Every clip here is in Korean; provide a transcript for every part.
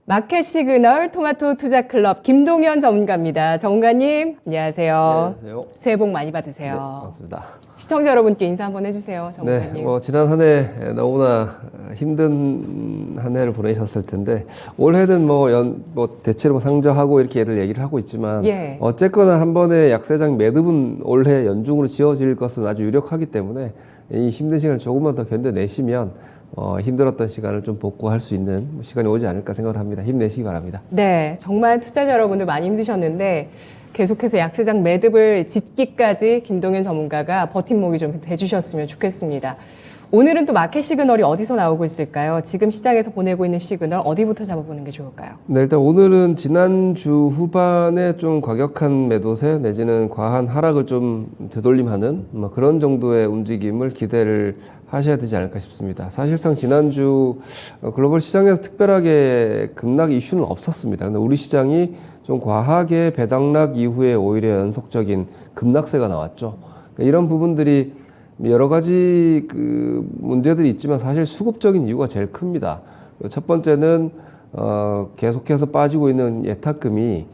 마켓 시그널 토마토 투자 클럽 김동현 전문가입니다. 전문가님, 안녕하세요. 안녕하세요. 새해 복 많이 받으세요. 네, 반갑습니다. 시청자 여러분께 인사 한번 해주세요, 전문가님. 네, 지난 한 해 너무나 힘든 한 해를 보내셨을 텐데, 올해는 대체로 상저하고 이렇게 애들 얘기를 하고 있지만, 예. 어쨌거나 한 번의 약세장 매듭은 올해 연중으로 지어질 것은 아주 유력하기 때문에, 이 힘든 시간을 조금만 더 견뎌내시면, 힘들었던 시간을 좀 복구할 수 있는 시간이 오지 않을까 생각을 합니다. 힘내시기 바랍니다. 네, 정말 투자자 여러분들 많이 힘드셨는데 계속해서 약세장 매듭을 짓기까지 김동현 전문가가 버팀목이 좀 돼주셨으면 좋겠습니다. 오늘은 또 마켓 시그널이 어디서 나오고 있을까요? 지금 시장에서 보내고 있는 시그널 어디부터 잡아보는 게 좋을까요? 네, 일단 오늘은 지난주 후반에 좀 과격한 매도세 내지는 과한 하락을 좀 되돌림하는 그런 정도의 움직임을 기대를 하셔야 되지 않을까 싶습니다. 사실상 지난주 글로벌 시장에서 특별하게 급락 이슈는 없었습니다. 근데 우리 시장이 좀 과하게 배당락 이후에 오히려 연속적인 급락세가 나왔죠. 그러니까 이런 부분들이 여러 가지 문제들이 있지만 사실 수급적인 이유가 제일 큽니다. 첫 번째는 계속해서 빠지고 있는 예탁금이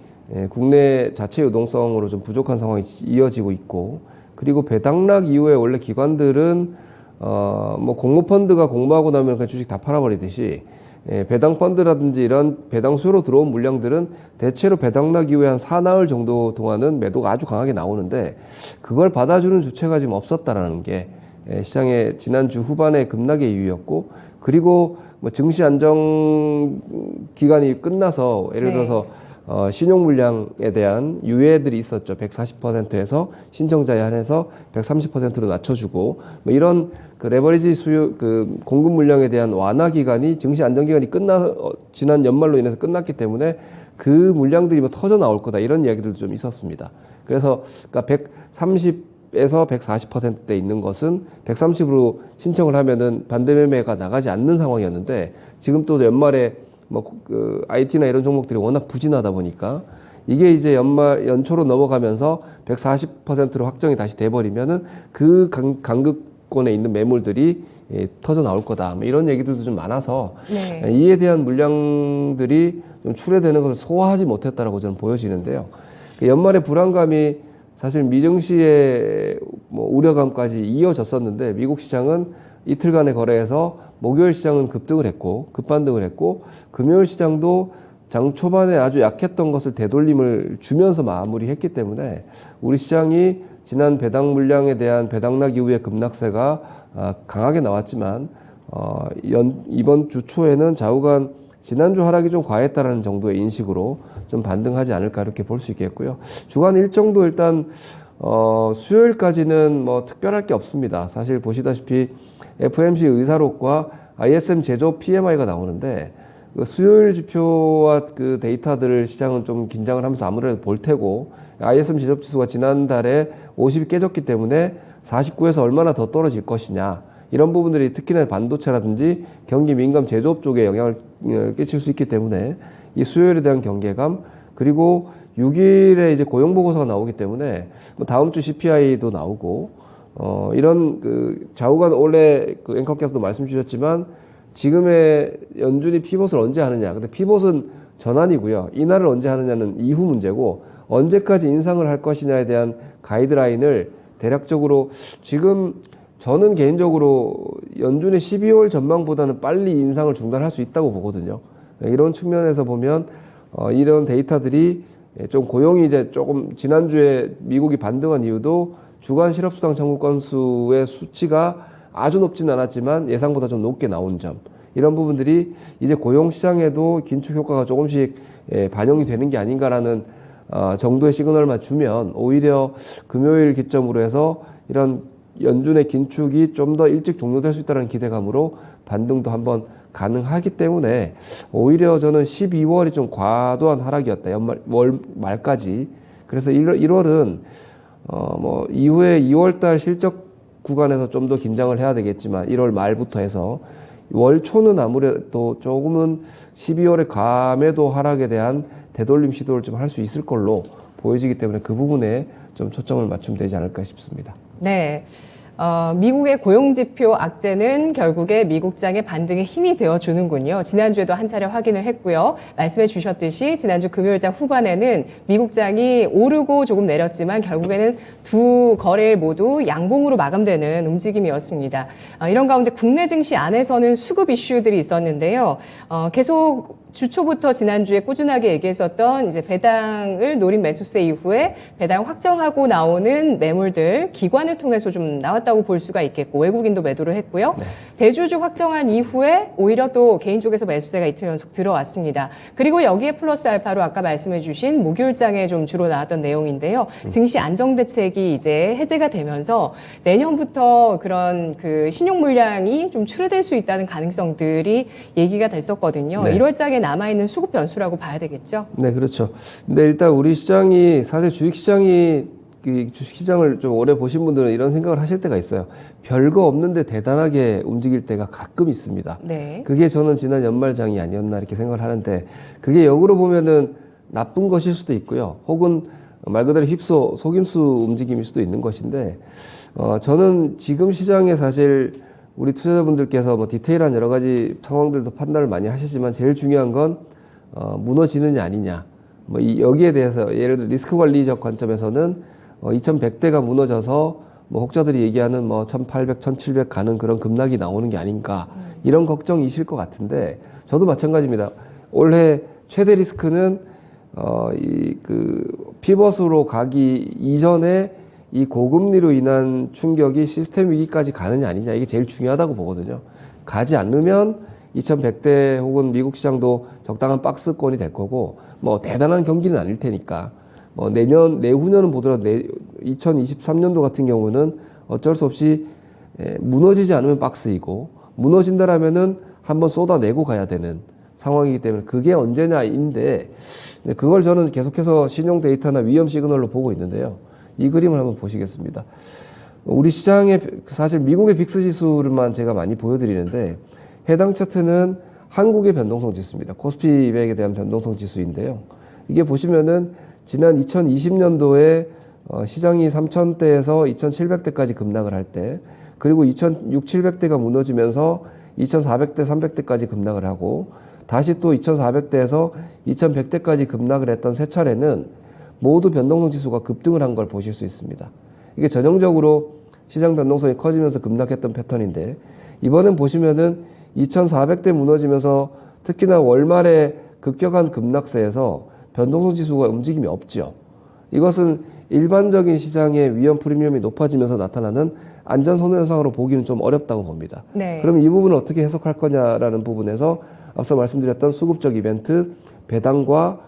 국내 자체 유동성으로 좀 부족한 상황이 이어지고 있고, 그리고 배당락 이후에 원래 기관들은 공모펀드가 공모하고 나면 그냥 주식 다 팔아버리듯이, 배당펀드라든지 이런 배당 수요로 들어온 물량들은 대체로 배당락 이후에 한 사나흘 정도 동안은 매도가 아주 강하게 나오는데, 그걸 받아주는 주체가 지금 없었다라는 게 시장의 지난주 후반의 급락의 이유였고, 그리고 증시 안정 기간이 끝나서 예를 들어서 신용 물량에 대한 유예들이 있었죠. 140%에서 신청자에 한해서 130%로 낮춰주고, 이런 레버리지 수요, 공급 물량에 대한 완화 기간이 증시 안정 기간이 지난 연말로 인해서 끝났기 때문에 그 물량들이 터져 나올 거다, 이런 이야기들도 좀 있었습니다. 그래서 130에서 140%대 있는 것은 130으로 신청을 하면은 반대 매매가 나가지 않는 상황이었는데, 지금 또 연말에 IT나 이런 종목들이 워낙 부진하다 보니까 이게 이제 연초로 넘어가면서 140%로 확정이 다시 돼버리면은 그 간극권에 있는 매물들이 터져 나올 거다, 이런 얘기들도 좀 많아서, 네, 이에 대한 물량들이 좀 출회되는 것을 소화하지 못했다라고 저는 보여지는데요. 연말에 불안감이 사실 미증시의 우려감까지 이어졌었는데, 미국 시장은 이틀간의 거래에서 목요일 시장은 급반등을 했고, 금요일 시장도 장 초반에 아주 약했던 것을 되돌림을 주면서 마무리했기 때문에 우리 시장이 지난 배당 물량에 대한 배당락 이후의 급락세가 강하게 나왔지만, 이번 주 초에는 좌우간 지난주 하락이 좀 과했다라는 정도의 인식으로 좀 반등하지 않을까, 이렇게 볼 수 있겠고요. 주간 일정도 일단 수요일까지는 특별할 게 없습니다. 사실 보시다시피 FMC 의사록과 ISM 제조업 PMI가 나오는데, 수요일 지표와 그 데이터들을 시장은 좀 긴장을 하면서 아무래도 볼 테고, ISM 제조업 지수가 지난달에 50이 깨졌기 때문에 49에서 얼마나 더 떨어질 것이냐, 이런 부분들이 특히나 반도체라든지 경기 민감 제조업 쪽에 영향을 끼칠 수 있기 때문에 이 수요일에 대한 경계감, 그리고 6일에 이제 고용보고서가 나오기 때문에 다음 주 CPI도 나오고, 이런 좌우간 원래 앵커께서도 말씀 주셨지만 지금의 연준이 피봇을 언제 하느냐. 근데 피봇은 전환이고요. 인하를 언제 하느냐는 이후 문제고, 언제까지 인상을 할 것이냐에 대한 가이드라인을 대략적으로 지금 저는 개인적으로 연준의 12월 전망보다는 빨리 인상을 중단할 수 있다고 보거든요. 이런 측면에서 보면 이런 데이터들이 좀 고용이 이제 조금 지난주에 미국이 반등한 이유도 주간 실업수당 청구 건수의 수치가 아주 높진 않았지만 예상보다 좀 높게 나온 점, 이런 부분들이 이제 고용 시장에도 긴축 효과가 조금씩 반영이 되는 게 아닌가라는 정도의 시그널만 주면, 오히려 금요일 기점으로 해서 이런 연준의 긴축이 좀 더 일찍 종료될 수 있다는 기대감으로 반등도 한번 가능하기 때문에, 오히려 저는 12월이 좀 과도한 하락이었다, 월 말까지. 그래서 1월은 이후에 2월달 실적 구간에서 좀 더 긴장을 해야 되겠지만, 1월 말부터 해서 월 초는 아무래도 조금은 12월의 감매도 하락에 대한 되돌림 시도를 좀 할 수 있을 걸로 보여지기 때문에 그 부분에 좀 초점을 맞추면 되지 않을까 싶습니다. 네. 미국의 고용지표 악재는 결국에 미국장의 반등에 힘이 되어주는군요. 지난주에도 한 차례 확인을 했고요. 말씀해 주셨듯이 지난주 금요일장 후반에는 미국장이 오르고 조금 내렸지만 결국에는 두 거래일 모두 양봉으로 마감되는 움직임이었습니다. 이런 가운데 국내 증시 안에서는 수급 이슈들이 있었는데요. 계속 주 초부터 지난주에 꾸준하게 얘기했었던 이제 배당을 노린 매수세 이후에 배당 확정하고 나오는 매물들 기관을 통해서 좀 나왔다고 볼 수가 있겠고 외국인도 매도를 했고요. 네. 대주주 확정한 이후에 오히려 또 개인 쪽에서 매수세가 이틀 연속 들어왔습니다. 그리고 여기에 플러스 알파로 아까 말씀해 주신 목요일장에 좀 주로 나왔던 내용인데요. 증시 안정 대책이 이제 해제가 되면서 내년부터 그런 그 신용 물량이 좀 출회될 수 있다는 가능성들이 얘기가 됐었거든요. 네. 1월장에 남아있는 수급 변수라고 봐야 되겠죠? 네, 그렇죠. 근데 일단 우리 시장이 사실 주식시장이 주식시장을 좀 오래 보신 분들은 이런 생각을 하실 때가 있어요. 별거 없는데 대단하게 움직일 때가 가끔 있습니다. 네. 그게 저는 지난 연말장이 아니었나 이렇게 생각을 하는데 그게 역으로 보면은 나쁜 것일 수도 있고요. 혹은 말 그대로 속임수 움직임일 수도 있는 것인데 저는 지금 시장에 사실 우리 투자자분들께서 뭐 디테일한 여러 가지 상황들도 판단을 많이 하시지만 제일 중요한 건 무너지느냐 아니냐. 뭐 여기에 대해서 예를 들어 리스크 관리적 관점에서는 2100대가 무너져서 뭐 혹자들이 얘기하는 뭐 1800, 1700 가는 그런 급락이 나오는 게 아닌가 이런 걱정이실 것 같은데 저도 마찬가지입니다. 올해 최대 리스크는 피벗으로 가기 이전에 이 고금리로 인한 충격이 시스템 위기까지 가느냐 아니냐 이게 제일 중요하다고 보거든요. 가지 않으면 2100대 혹은 미국 시장도 적당한 박스권이 될 거고 뭐 대단한 경기는 아닐 테니까 뭐 내후년은 보더라도 2023년도 같은 경우는 어쩔 수 없이 무너지지 않으면 박스이고 무너진다라면은 한번 쏟아내고 가야 되는 상황이기 때문에 그게 언제냐인데 그걸 저는 계속해서 신용 데이터나 위험 시그널로 보고 있는데요. 이 그림을 한번 보시겠습니다. 우리 시장의 사실 미국의 빅스 지수를만 제가 많이 보여드리는데 해당 차트는 한국의 변동성 지수입니다. 코스피 200에 대한 변동성 지수인데요. 이게 보시면은 지난 2020년도에 시장이 3,000대에서 2,700대까지 급락을 할 때 그리고 2,600~700대가 무너지면서 2,400대, 300대까지 급락을 하고 다시 또 2,400대에서 2,100대까지 급락을 했던 세 차례는 모두 변동성 지수가 급등을 한 걸 보실 수 있습니다. 이게 전형적으로 시장 변동성이 커지면서 급락했던 패턴인데 이번엔 보시면은 2,400대 무너지면서 특히나 월말에 급격한 급락세에서 변동성 지수가 움직임이 없죠. 이것은 일반적인 시장의 위험 프리미엄이 높아지면서 나타나는 안전선호 현상으로 보기는 좀 어렵다고 봅니다. 네. 그럼 이 부분을 어떻게 해석할 거냐라는 부분에서 앞서 말씀드렸던 수급적 이벤트, 배당과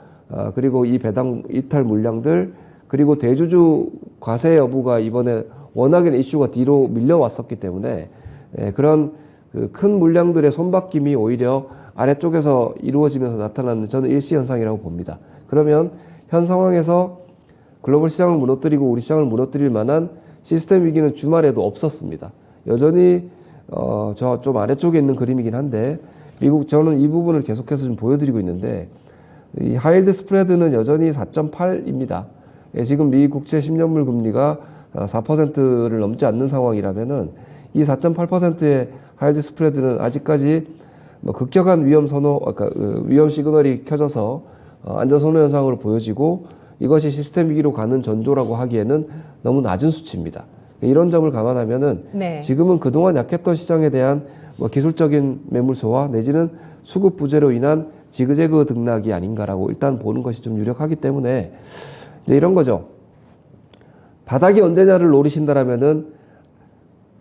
그리고 이 배당 이탈 물량들 그리고 대주주 과세 여부가 이번에 워낙에 이슈가 뒤로 밀려왔었기 때문에 그런 그 큰 물량들의 손바뀜이 오히려 아래쪽에서 이루어지면서 나타나는 저는 일시 현상이라고 봅니다. 그러면 현 상황에서 글로벌 시장을 무너뜨리고 우리 시장을 무너뜨릴 만한 시스템 위기는 주말에도 없었습니다. 여전히 저 좀 아래쪽에 있는 그림이긴 한데 저는 이 부분을 계속해서 좀 보여드리고 있는데 이 하이힐드 스프레드는 여전히 4.8입니다. 지금 미 국채 10년물 금리가 4%를 넘지 않는 상황이라면은 이 4.8%의 하이힐드 스프레드는 아직까지 뭐 급격한 위험 시그널이 켜져서 안전 선호 현상으로 보여지고 이것이 시스템 위기로 가는 전조라고 하기에는 너무 낮은 수치입니다. 이런 점을 감안하면은 네. 지금은 그동안 약했던 시장에 대한 뭐 기술적인 매물소화 내지는 수급 부재로 인한 지그재그 등락이 아닌가라고 일단 보는 것이 좀 유력하기 때문에 이제 이런 거죠. 바닥이 언제냐를 노리신다라면은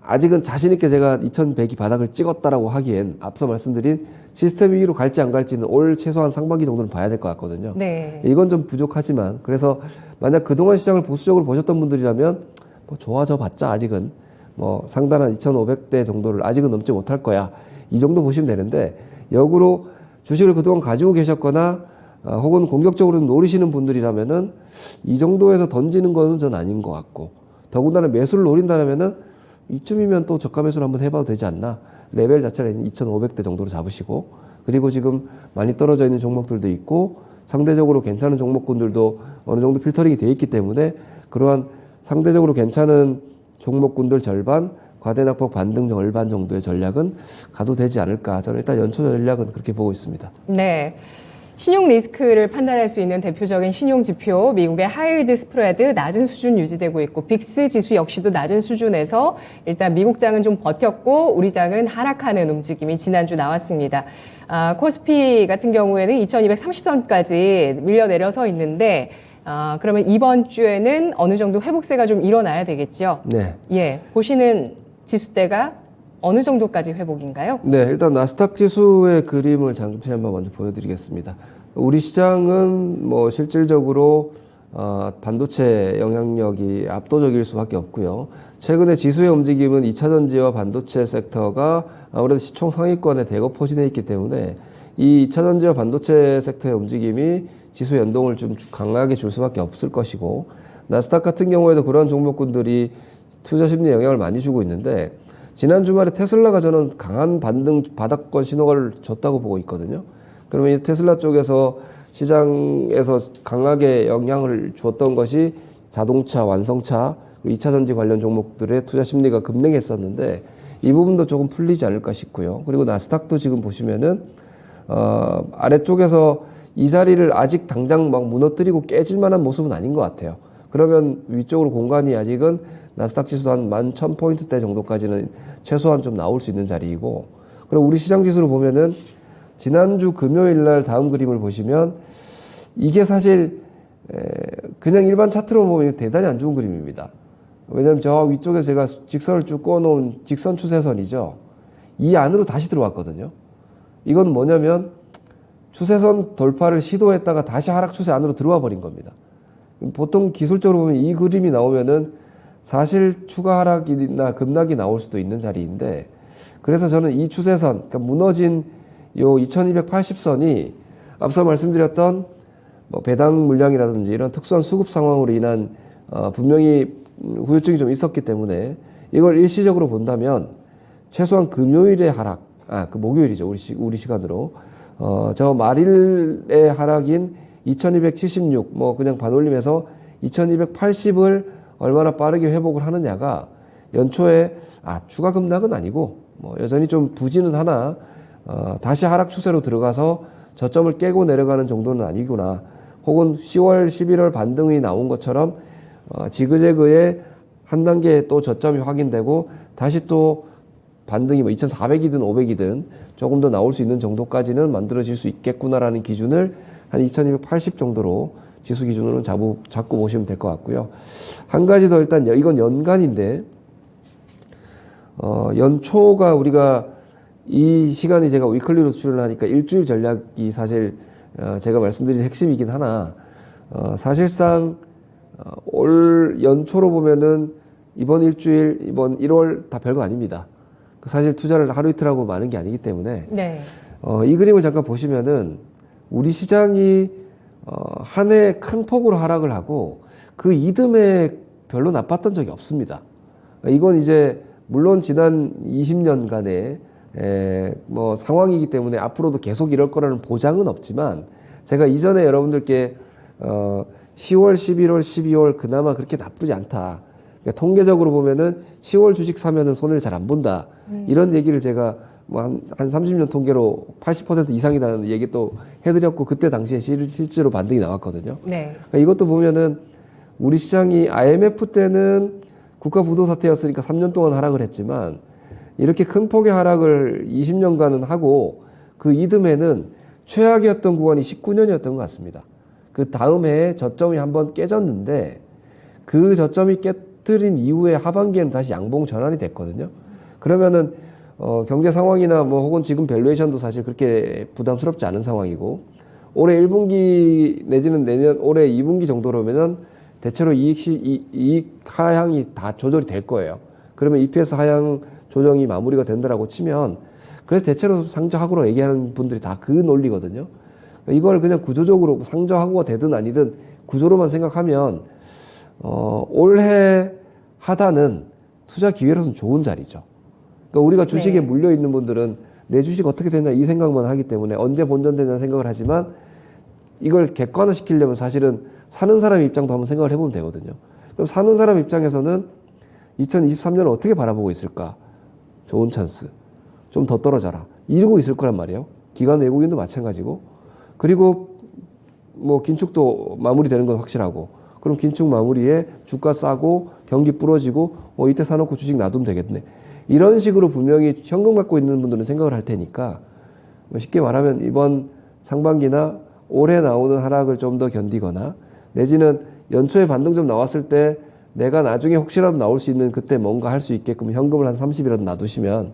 아직은 자신있게 제가 2100이 바닥을 찍었다라고 하기엔 앞서 말씀드린 시스템 위기로 갈지 안 갈지는 올 최소한 상반기 정도는 봐야 될 것 같거든요. 네. 이건 좀 부족하지만 그래서 만약 그동안 시장을 보수적으로 보셨던 분들이라면 뭐 좋아져 봤자 아직은 뭐 상단한 2500대 정도를 아직은 넘지 못할 거야. 이 정도 보시면 되는데 역으로 주식을 그동안 가지고 계셨거나 혹은 공격적으로 노리시는 분들이라면은 이 정도에서 던지는 거는 전 아닌 것 같고 더군다나 매수를 노린다면은 이쯤이면 또 저가 매수를 한번 해봐도 되지 않나. 레벨 자체가 2,500대 정도로 잡으시고 그리고 지금 많이 떨어져 있는 종목들도 있고 상대적으로 괜찮은 종목군들도 어느 정도 필터링이 돼 있기 때문에 그러한 상대적으로 괜찮은 종목군들 절반 과대낙폭 반등 절반 정도의 전략은 가도 되지 않을까. 저는 일단 연초 전략은 그렇게 보고 있습니다. 네. 신용 리스크를 판단할 수 있는 대표적인 신용 지표, 미국의 하이힐드 스프레드 낮은 수준 유지되고 있고 빅스 지수 역시도 낮은 수준에서 일단 미국 장은 좀 버텼고 우리 장은 하락하는 움직임이 지난주 나왔습니다. 코스피 같은 경우에는 2230선까지 밀려내려서 있는데 그러면 이번 주에는 어느 정도 회복세가 좀 일어나야 되겠죠? 네. 예, 보시는 지수대가 어느 정도까지 회복인가요? 네, 일단 나스닥 지수의 그림을 잠시 한번 먼저 보여드리겠습니다. 우리 시장은 뭐 실질적으로 반도체 영향력이 압도적일 수밖에 없고요. 최근에 지수의 움직임은 2차 전지와 반도체 섹터가 아무래도 시총 상위권에 대거 포진해 있기 때문에 이 2차 전지와 반도체 섹터의 움직임이 지수 연동을 좀 강하게 줄 수밖에 없을 것이고, 나스닥 같은 경우에도 그런 종목군들이 투자 심리에 영향을 많이 주고 있는데, 지난 주말에 테슬라가 저는 강한 반등 바닥권 신호를 줬다고 보고 있거든요. 그러면 이 테슬라 쪽에서 시장에서 강하게 영향을 주었던 것이 자동차, 완성차, 2차 전지 관련 종목들의 투자 심리가 급등했었는데 이 부분도 조금 풀리지 않을까 싶고요. 그리고 나스닥도 지금 보시면은 아래쪽에서 이 자리를 아직 당장 막 무너뜨리고 깨질 만한 모습은 아닌 것 같아요. 그러면 위쪽으로 공간이 아직은 나스닥 지수 한 11,000포인트대 정도까지는 최소한 좀 나올 수 있는 자리이고, 그리고 우리 시장 지수를 보면은 지난주 금요일 날 다음 그림을 보시면 이게 사실 그냥 일반 차트로 보면 대단히 안 좋은 그림입니다. 왜냐면 저 위쪽에 제가 직선을 쭉 꺼놓은 직선 추세선이죠. 이 안으로 다시 들어왔거든요. 이건 뭐냐면 추세선 돌파를 시도했다가 다시 하락 추세 안으로 들어와 버린 겁니다. 보통 기술적으로 보면 이 그림이 나오면은 사실 추가 하락이나 급락이 나올 수도 있는 자리인데, 그래서 저는 이 추세선, 그러니까 무너진 요 2280선이 앞서 말씀드렸던 뭐 배당 물량이라든지 이런 특수한 수급 상황으로 인한 분명히 후유증이 좀 있었기 때문에 이걸 일시적으로 본다면 최소한 금요일의 하락, 그 목요일이죠. 우리 시간으로. 저 말일의 하락인 2276, 뭐 그냥 반올림해서 2280을 얼마나 빠르게 회복을 하느냐가 연초에 추가 급락은 아니고 뭐 여전히 좀 부진은 하나 다시 하락 추세로 들어가서 저점을 깨고 내려가는 정도는 아니구나, 혹은 10월 11월 반등이 나온 것처럼 지그재그의 한 단계 또 저점이 확인되고 다시 또 반등이 뭐 2400이든 500이든 조금 더 나올 수 있는 정도까지는 만들어질 수 있겠구나라는 기준을 한 2280 정도로 지수 기준으로는 잡고 보시면 될 것 같고요. 한 가지 더, 일단 이건 연간인데 연초가 우리가 이 시간이 제가 위클리로 출연을 하니까 일주일 전략이 사실 제가 말씀드린 핵심이긴 하나, 사실상 올 연초로 보면은 이번 일주일, 이번 1월 다 별거 아닙니다. 사실 투자를 하루 이틀 하고 마는 게 아니기 때문에 네. 이 그림을 잠깐 보시면은 우리 시장이 한 해 큰 폭으로 하락을 하고 그 이듬해 별로 나빴던 적이 없습니다. 이건 이제 물론 지난 20년간의 뭐 상황이기 때문에 앞으로도 계속 이럴 거라는 보장은 없지만, 제가 이전에 여러분들께 10월, 11월, 12월 그나마 그렇게 나쁘지 않다, 그러니까 통계적으로 보면은 10월 주식 사면은 손해를 잘 안 본다, 이런 얘기를 제가 뭐 한 30년 통계로 80% 이상이라는 얘기 또 해드렸고, 그때 당시에 실제로 반등이 나왔거든요. 네. 그러니까 이것도 보면은 우리 시장이 IMF 때는 국가 부도 사태였으니까 3년 동안 하락을 했지만, 이렇게 큰 폭의 하락을 20년간은 하고 그 이듬해는 최악이었던 구간이 19년이었던 것 같습니다. 그 다음 해에 저점이 한번 깨졌는데 그 저점이 깨뜨린 이후에 하반기에는 다시 양봉 전환이 됐거든요. 그러면은 경제 상황이나 뭐 혹은 지금 밸류에이션도 사실 그렇게 부담스럽지 않은 상황이고, 올해 1분기 내지는 내년 올해 2분기 정도로면은 대체로 이익 하향이 다 조절이 될 거예요. 그러면 EPS 하향 조정이 마무리가 된다라고 치면, 그래서 대체로 상저하고로 얘기하는 분들이 다 그 논리거든요. 이걸 그냥 구조적으로 상저하고가 되든 아니든 구조로만 생각하면 올해 하단은 투자 기회로서는 좋은 자리죠. 그러니까 우리가 주식에 물려 있는 분들은 내 주식 어떻게 되냐 이 생각만 하기 때문에 언제 본전되냐 생각을 하지만, 이걸 객관화 시키려면 사실은 사는 사람 입장도 한번 생각을 해보면 되거든요. 그럼 사는 사람 입장에서는 2023년을 어떻게 바라보고 있을까? 좋은 찬스. 좀 더 떨어져라. 이러고 있을 거란 말이에요. 기관 외국인도 마찬가지고. 그리고 뭐 긴축도 마무리되는 건 확실하고. 그럼 긴축 마무리에 주가 싸고 경기 부러지고 이때 사놓고 주식 놔두면 되겠네. 이런 식으로 분명히 현금 갖고 있는 분들은 생각을 할 테니까 쉽게 말하면 이번 상반기나 올해 나오는 하락을 좀 더 견디거나 내지는 연초에 반등 좀 나왔을 때 내가 나중에 혹시라도 나올 수 있는 그때 뭔가 할 수 있게끔 현금을 한 30이라도 놔두시면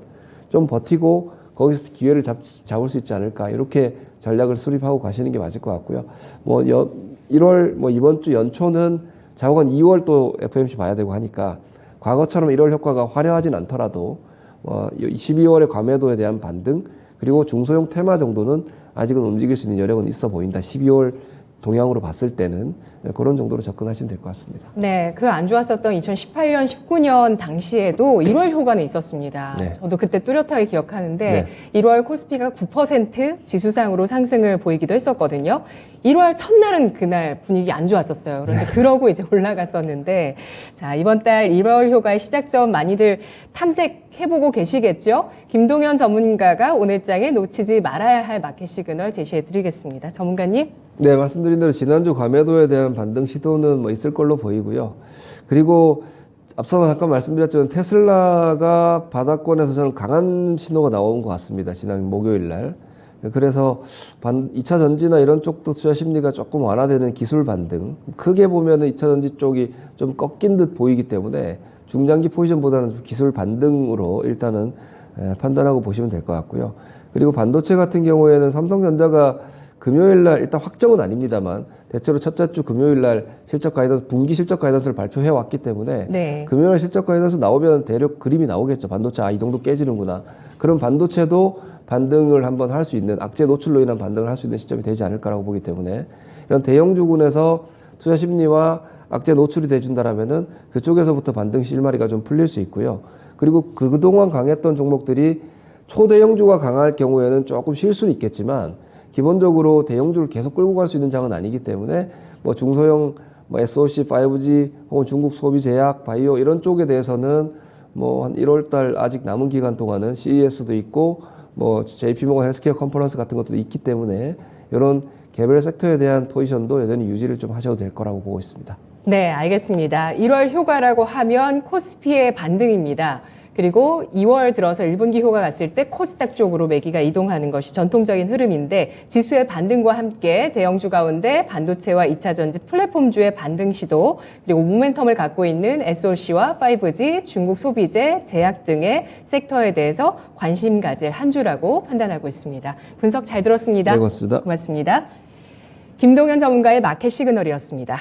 좀 버티고 거기서 기회를 잡을 수 있지 않을까 이렇게 전략을 수립하고 가시는 게 맞을 것 같고요. 1월 이번 주 연초는 자국은 2월 또 FOMC 봐야 되고 하니까 과거처럼 1월 효과가 화려하진 않더라도 12월의 과매도에 대한 반등 그리고 중소형 테마 정도는 아직은 움직일 수 있는 여력은 있어 보인다. 12월 동향으로 봤을 때는 그런 정도로 접근하시면 될 것 같습니다. 네, 그 안 좋았었던 2018년, 19년 당시에도 1월 효과는 있었습니다. 네. 저도 그때 뚜렷하게 기억하는데 네. 1월 코스피가 9% 지수상으로 상승을 보이기도 했었거든요. 1월 첫날은 그날 분위기 안 좋았었어요. 그런데 그러고 이제 올라갔었는데 자, 이번 달 1월 효과의 시작점 많이들 탐색해보고 계시겠죠? 김동현 전문가가 오늘 장에 놓치지 말아야 할 마켓 시그널 제시해드리겠습니다. 전문가님. 네, 말씀드린 대로 지난주 과매도에 대한 반등 시도는 있을 걸로 보이고요. 그리고 앞서 잠깐 말씀드렸지만 테슬라가 바닥권에서 저는 강한 신호가 나온 것 같습니다. 지난 목요일 날. 그래서 2차 전지나 이런 쪽도 투자 심리가 조금 완화되는 기술 반등. 크게 보면은 2차 전지 쪽이 좀 꺾인 듯 보이기 때문에 중장기 포지션보다는 좀 기술 반등으로 일단은 판단하고 보시면 될 것 같고요. 그리고 반도체 같은 경우에는 삼성전자가 금요일 날 일단 확정은 아닙니다만 대체로 첫째 주 금요일 날 실적 가이던스 분기 실적 가이던스를 발표해 왔기 때문에 네. 금요일 실적 가이던스 나오면 대략 그림이 나오겠죠. 반도체 이 정도 깨지는구나. 그럼 반도체도 반등을 한번 할 수 있는 악재 노출로 인한 반등을 할 수 있는 시점이 되지 않을까라고 보기 때문에 이런 대형주군에서 투자 심리와 악재 노출이 돼준다라면은 그쪽에서부터 반등 실마리가 좀 풀릴 수 있고요. 그리고 그동안 강했던 종목들이 초대형주가 강할 경우에는 조금 쉴 수는 있겠지만 기본적으로 대형주를 계속 끌고 갈 수 있는 장은 아니기 때문에 중소형 SOC, 5G 혹은 중국 소비 제약, 바이오 이런 쪽에 대해서는 한 1월 달 아직 남은 기간 동안은 CES도 있고 JP모건 헬스케어 컨퍼런스 같은 것도 있기 때문에 이런 개별 섹터에 대한 포지션도 여전히 유지를 좀 하셔도 될 거라고 보고 있습니다. 네, 알겠습니다. 1월 효과라고 하면 코스피의 반등입니다. 그리고 2월 들어서 1분기 효과 갔을 때 코스닥 쪽으로 매기가 이동하는 것이 전통적인 흐름인데 지수의 반등과 함께 대형주 가운데 반도체와 2차 전지 플랫폼주의 반등 시도 그리고 모멘텀을 갖고 있는 SOC와 5G, 중국 소비재, 제약 등의 섹터에 대해서 관심 가질 한 주라고 판단하고 있습니다. 분석 잘 들었습니다. 네, 고맙습니다. 고맙습니다. 김동현 전문가의 마켓 시그널이었습니다.